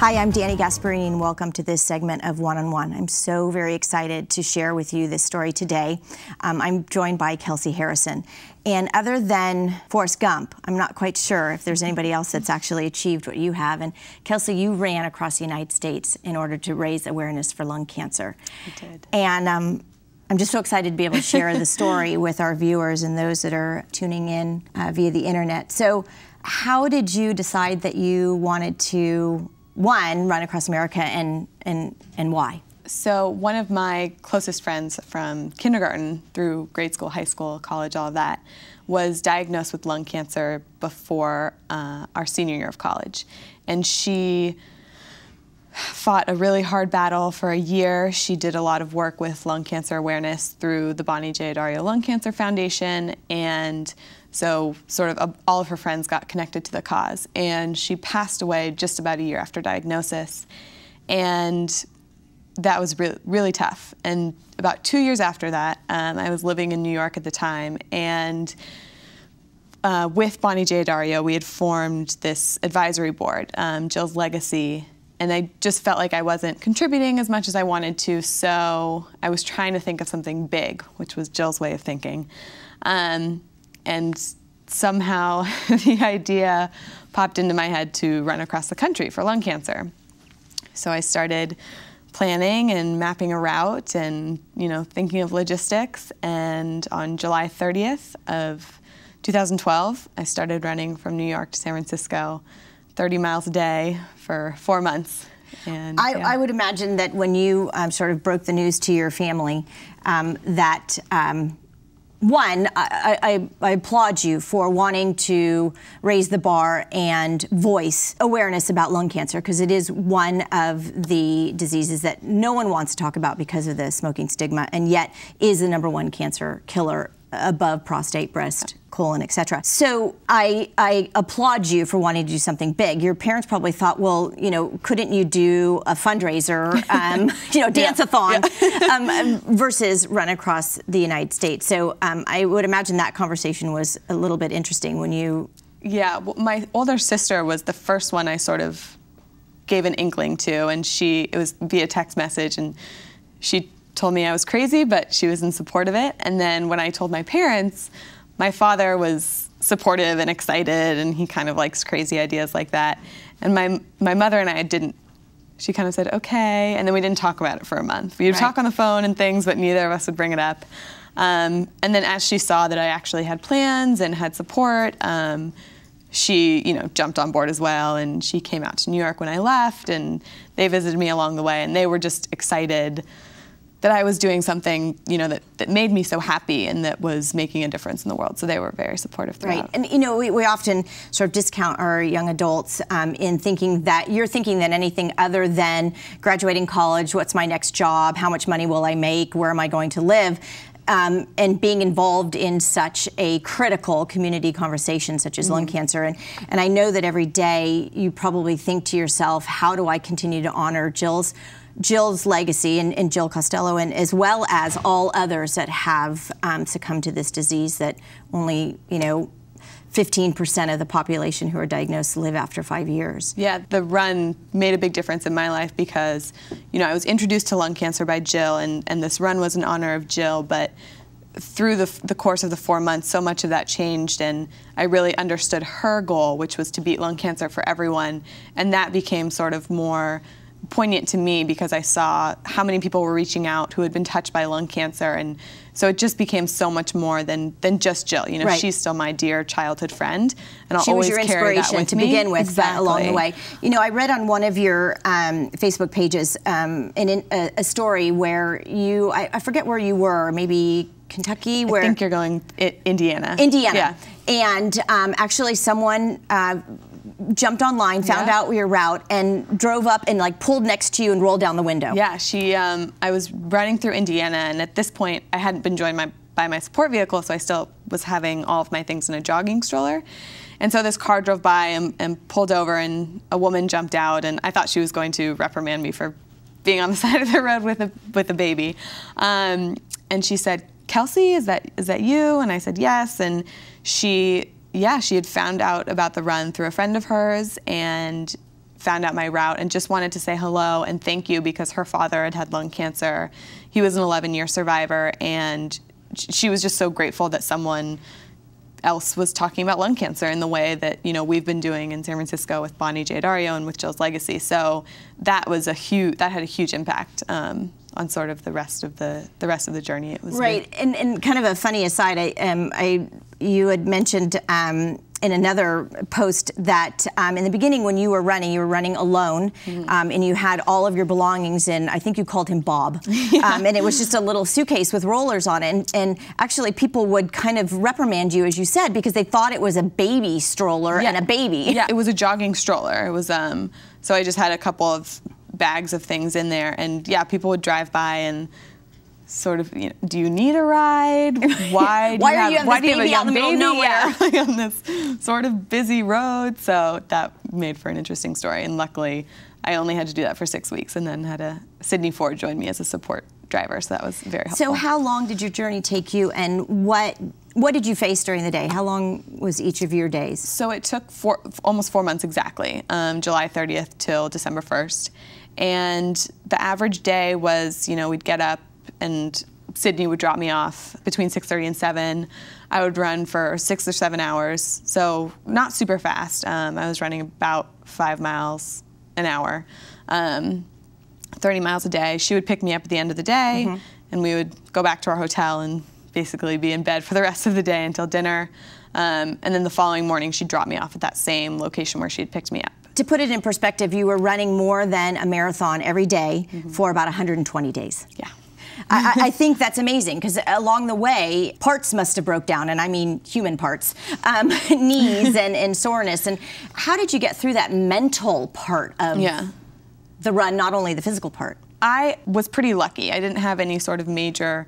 Hi, I'm Dani Gasparini, and welcome to this segment of One on One. I'm so very excited to share with you this story today. I'm joined by Kelcey Harrison. And other than Forrest Gump, I'm not quite sure if there's anybody else that's actually achieved what you have. And Kelcey, you ran across the United States in order to raise awareness for lung cancer. I did. And I'm just so excited to be able to share the story with our viewers and those that are tuning in via the internet. So how did you decide that you wanted to, one, run across America, and why? So one of my closest friends from kindergarten through grade school, high school, college, all of that, was diagnosed with lung cancer before our senior year of college. And she fought a really hard battle for a year. She did a lot of work with lung cancer awareness through the Bonnie J. Dario Lung Cancer Foundation, and so sort of all of her friends got connected to the cause. And she passed away just about a year after diagnosis. And that was really tough. And about 2 years after that, I was living in New York at the time, and with Bonnie J. Dario, we had formed this advisory board, Jill's Legacy, and I just felt like I wasn't contributing as much as I wanted to, so I was trying to think of something big, which was Jill's way of thinking. And somehow the idea popped into my head to run across the country for lung cancer. So I started planning and mapping a route and, thinking of logistics. And on July 30th of 2012, I started running from New York to San Francisco, 30 miles a day for 4 months. And I would imagine that when you sort of broke the news to your family, one, I applaud you for wanting to raise the bar and voice awareness about lung cancer, because it is one of the diseases that no one wants to talk about because of the smoking stigma, and yet is the #1 cancer killer above prostate, breast, colon, etc. So I applaud you for wanting to do something big. Your parents probably thought, well, couldn't you do a fundraiser, dance-a-thon, versus run across the United States? So I would imagine that conversation was a little bit interesting when you... Yeah, well, my older sister was the first one I sort of gave an inkling to, and it was via text message, and she told me I was crazy, but she was in support of it. And then when I told my parents, my father was supportive and excited, and he kind of likes crazy ideas like that. And my mother and I didn't. She kind of said, okay, and then we didn't talk about it for a month. We would talk on the phone and things, but neither of us would bring it up. And then as she saw that I actually had plans and had support, she, jumped on board as well, and she came out to New York when I left, and they visited me along the way, and they were just excited that I was doing something, that made me so happy and that was making a difference in the world. So they were very supportive throughout. Right, and we often sort of discount our young adults in thinking that you're thinking that anything other than graduating college, what's my next job, how much money will I make, where am I going to live, and being involved in such a critical community conversation such as lung cancer. And I know that every day you probably think to yourself, how do I continue to honor Jill's legacy and Jill Costello, and as well as all others that have succumbed to this disease that only 15% of the population who are diagnosed live after 5 years. Yeah, the run made a big difference in my life because I was introduced to lung cancer by Jill, and this run was in honor of Jill, but through the course of the 4 months, so much of that changed, and I really understood her goal, which was to beat lung cancer for everyone, and that became sort of more poignant to me because I saw how many people were reaching out who had been touched by lung cancer, and so it just became so much more than just Jill. She's still my dear childhood friend, and I'll always carry that with me. She was your inspiration to begin with along the way. I read on one of your Facebook pages a story where I forget where you were, maybe Kentucky? I think you're going Indiana. Indiana. Yeah. And actually someone jumped online, found out your route, and drove up and pulled next to you and rolled down the window. Yeah, I was running through Indiana, and at this point I hadn't been joined by my support vehicle, so I still was having all of my things in a jogging stroller. And so this car drove by and pulled over, and a woman jumped out, and I thought she was going to reprimand me for being on the side of the road with a baby. And she said, "Kelcey, is that you?" And I said, "Yes." And she had found out about the run through a friend of hers and found out my route and just wanted to say hello and thank you because her father had had lung cancer. He was an 11-year survivor, and she was just so grateful that someone else was talking about lung cancer in the way that, you know, we've been doing in San Francisco with Bonnie J. Dario and with Jill's Legacy. So that was that had a huge impact on sort of the rest of the journey. It was right. And kind of a funny aside, you had mentioned in another post that in the beginning when you were running alone, and you had all of your belongings in, I think you called him Bob, and it was just a little suitcase with rollers on it. And actually people would kind of reprimand you, as you said, because they thought it was a baby stroller and a baby. Yeah, it was a jogging stroller. It was, so I just had a couple of bags of things in there, and yeah, people would drive by and sort of, you know, do you need a ride? Why do you have a young baby on this sort of busy road? So that made for an interesting story, and luckily I only had to do that for 6 weeks, and then had Sydney Ford join me as a support driver, so that was very helpful. So how long did your journey take you, and what did you face during the day? How long was each of your days? So it took almost 4 months exactly, July 30th till December 1st. And the average day was, you know, we'd get up and Sydney would drop me off between 6:30 and 7. I would run for 6 or 7 hours, so not super fast. I was running about 5 miles an hour, 30 miles a day. She would pick me up at the end of the day, and we would go back to our hotel and basically be in bed for the rest of the day until dinner. And then the following morning, she'd drop me off at that same location where she had picked me up. To put it in perspective, you were running more than a marathon every day for about 120 days. Yeah. I think that's amazing, because along the way, parts must have broke down, and I mean human parts, knees and soreness. And how did you get through that mental part of the run, not only the physical part? I was pretty lucky. I didn't have any sort of major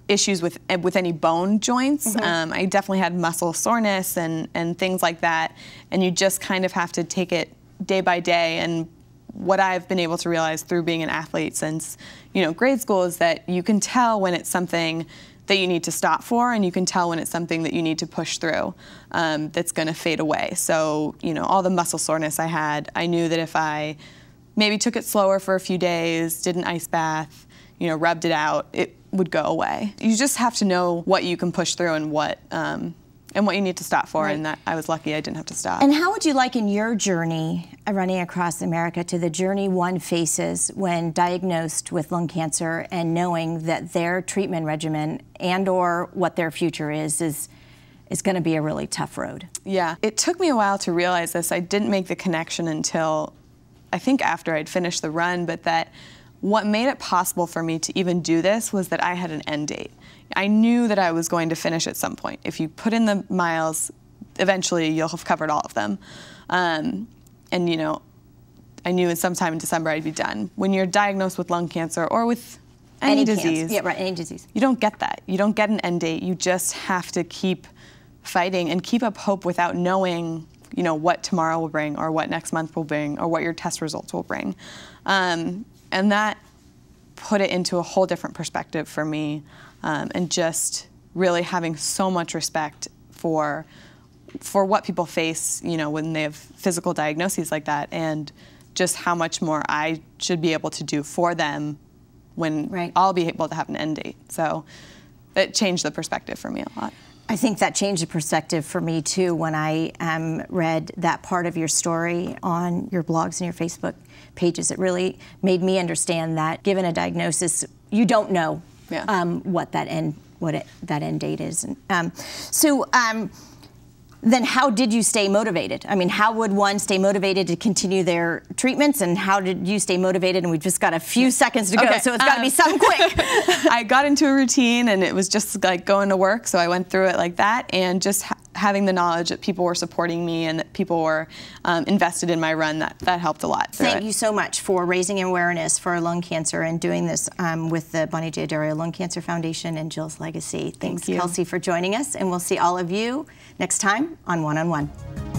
issues with any bone joints. I definitely had muscle soreness and things like that, and you just kind of have to take it day by day. And what I've been able to realize through being an athlete since, you know, grade school is that you can tell when it's something that you need to stop for, and you can tell when it's something that you need to push through, that's going to fade away. So, you know, all the muscle soreness I had, I knew that if I maybe took it slower for a few days, did an ice bath, you know, rubbed it out, it would go away. You just have to know what you can push through and what you need to stop for, and that I was lucky I didn't have to stop. And how would you liken your journey running across America to the journey one faces when diagnosed with lung cancer and knowing that their treatment regimen and or what their future is going to be a really tough road? Yeah, it took me a while to realize this. I didn't make the connection until I think after I'd finished the run, but that what made it possible for me to even do this was that I had an end date. I knew that I was going to finish at some point. If you put in the miles, eventually you'll have covered all of them. And you know, I knew sometime in December I'd be done. When you're diagnosed with lung cancer or with any disease, any disease, you don't get that. You don't get an end date. You just have to keep fighting and keep up hope without knowing, you know, what tomorrow will bring or what next month will bring or what your test results will bring. And that put it into a whole different perspective for me, and just really having so much respect for what people face, you know, when they have physical diagnoses like that, and just how much more I should be able to do for them when I'll be able to have an end date. So it changed the perspective for me a lot. I think that changed the perspective for me too when I read that part of your story on your blogs and your Facebook pages. It really made me understand that given a diagnosis, you don't know what that end date is. And, then how did you stay motivated? I mean, how would one stay motivated to continue their treatments, and how did you stay motivated? And we've just got a few seconds to go, so it's got to be something quick. I got into a routine, and it was just like going to work, so I went through it like that, and just having the knowledge that people were supporting me and that people were invested in my run, that helped a lot. Thank you so much for raising awareness for lung cancer and doing this with the Bonnie J. Dario Lung Cancer Foundation and Jill's Legacy. Thanks, Kelcey, for joining us, and we'll see all of you next time on One on One.